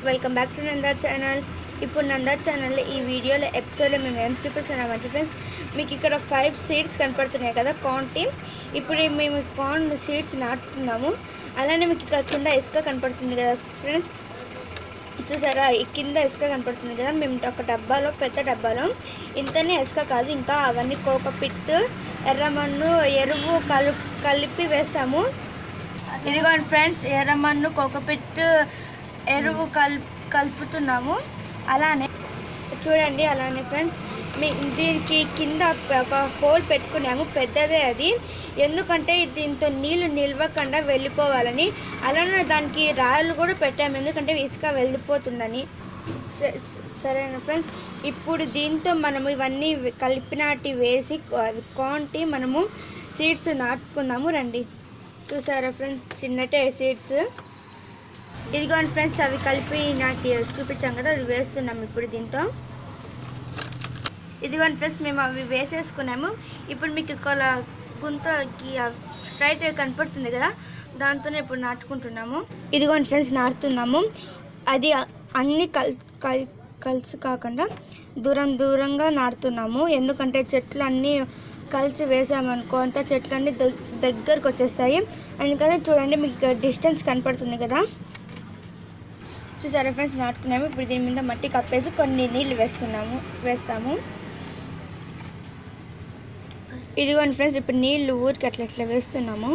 Welcome back to Nanda channel. ఇప్పుడు నందా ఛానల్లో ఈ వీడియోలో ఎపిసోడ్లో మేము ఏం చూపిస్తున్నామంటే ఫ్రెండ్స్, మీకు ఇక్కడ 5 సీడ్స్ కనపడుతున్నాయి కదా కార్న్ టీమ్. ఇప్పుడు మేము కార్న్ సీడ్స్ నాటుతున్నాము. అలానే మీకు ఇక్కడ కింద ఇసుక కనపడుతుంది కదా ఫ్రెండ్స్, చూసారా? ఈ కింద ఇసుక కనపడుతుంది కదా. మేము ఒక డబ్బాలో, పెద్ద డబ్బాలో ఇంతనే ఇసుక కాదు, ఇంకా అవన్నీ కోకోపిట్, ఎర్రమన్ను, ఎరువు కలిపి వేస్తాము. ఇదిగోండి ఫ్రెండ్స్, ఎర్రమన్ను, కోకోపిట్, ఎరువు కలుపుతున్నాము. అలానే చూడండి, అలానే ఫ్రెండ్స్ దీనికి కింద ఒక హోల్ పెట్టుకున్నాము, పెద్దదే అది. ఎందుకంటే దీంతో నీళ్ళు నిల్వకుండా వెళ్ళిపోవాలని. అలానే దానికి రాళ్ళు కూడా పెట్టాము, ఎందుకంటే ఇసుక వెళ్ళిపోతుందని. సరేనా ఫ్రెండ్స్, ఇప్పుడు దీంతో మనము ఇవన్నీ కలిపినాటి వేసి కాంటి మనము సీడ్స్ నాటుకుందాము. రండి. చూసారా ఫ్రెండ్స్, చిన్నటే సీడ్స్. ఇదిగోండి ఫ్రెండ్స్, అవి కలిపి నాకు చూపించాం కదా, అది వేస్తున్నాము ఇప్పుడు దీంతో. ఇదిగోండి ఫ్రెండ్స్, మేము అవి వేసేసుకున్నాము. ఇప్పుడు మీకు ఇక్కడ గుంతకి స్ట్రైట్ కనపడుతుంది కదా, దాంతోనే ఇప్పుడు నాటుకుంటున్నాము. ఇదిగోండి ఫ్రెండ్స్, నాటుతున్నాము. అది అన్నీ కలిసి కాకుండా దూరంగా నాటుతున్నాము. ఎందుకంటే చెట్లు అన్నీ కలిసి వేసామనుకో అంత చెట్లన్నీ దగ్గరకు వచ్చేస్తాయి. అందుకని చూడండి, మీకు ఇక్కడ డిస్టెన్స్ కనపడుతుంది కదా. చూసారా ఫ్రెండ్స్, నాటుకున్నాము. ఇప్పుడు దీని మీద మట్టి కప్పేసి కొన్ని నీళ్ళు వేస్తాము. ఇదిగోండి ఫ్రెండ్స్, ఇప్పుడు నీళ్ళు ఊరికి అట్లా వేస్తున్నాము.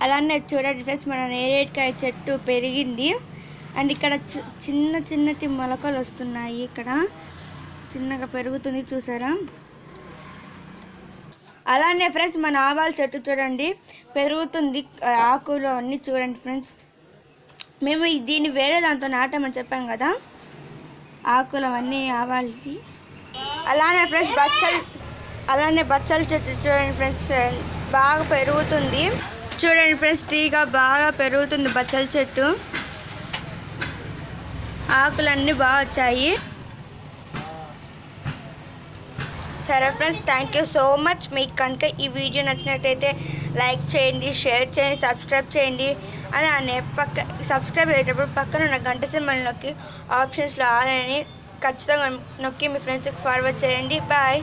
అలానే చూడండి ఫ్రెండ్స్, మన నేరేడుకాయ చెట్టు పెరిగింది. అండ్ ఇక్కడ చిన్నటి మొలకలు వస్తున్నాయి. ఇక్కడ చిన్నగా పెరుగుతుంది, చూసారా? అలానే ఫ్రెండ్స్, మన ఆవాల చెట్టు చూడండి పెరుగుతుంది, ఆకులు అన్నీ చూడండి ఫ్రెండ్స్. మేము దీన్ని వేరే దాంతో నాటామని చెప్పాం కదా, ఆకులు అవన్నీ ఆవాలకి. అలానే ఫ్రెండ్స్ బచ్చల చెట్టు చూడండి ఫ్రెండ్స్, బాగా పెరుగుతుంది. చూడండి ఫ్రెండ్స్, తీగ బాగా పెరుగుతుంది బచ్చల చెట్టు. ఆకులన్నీ బాగా వచ్చాయి. సరే friends, thank you so much. మీకు కనుక ఈ వీడియో నచ్చినట్టయితే లైక్ చేయండి, షేర్ చేయండి, సబ్స్క్రైబ్ చేయండి. అలానే సబ్స్క్రైబ్ అయ్యేటప్పుడు పక్కన ఉన్న గంట సింబల్ నొక్కి ఆప్షన్స్లో ఆల్ అని ఖచ్చితంగా నొక్కి మీ ఫ్రెండ్స్కి ఫార్వర్డ్ చేయండి. బాయ్.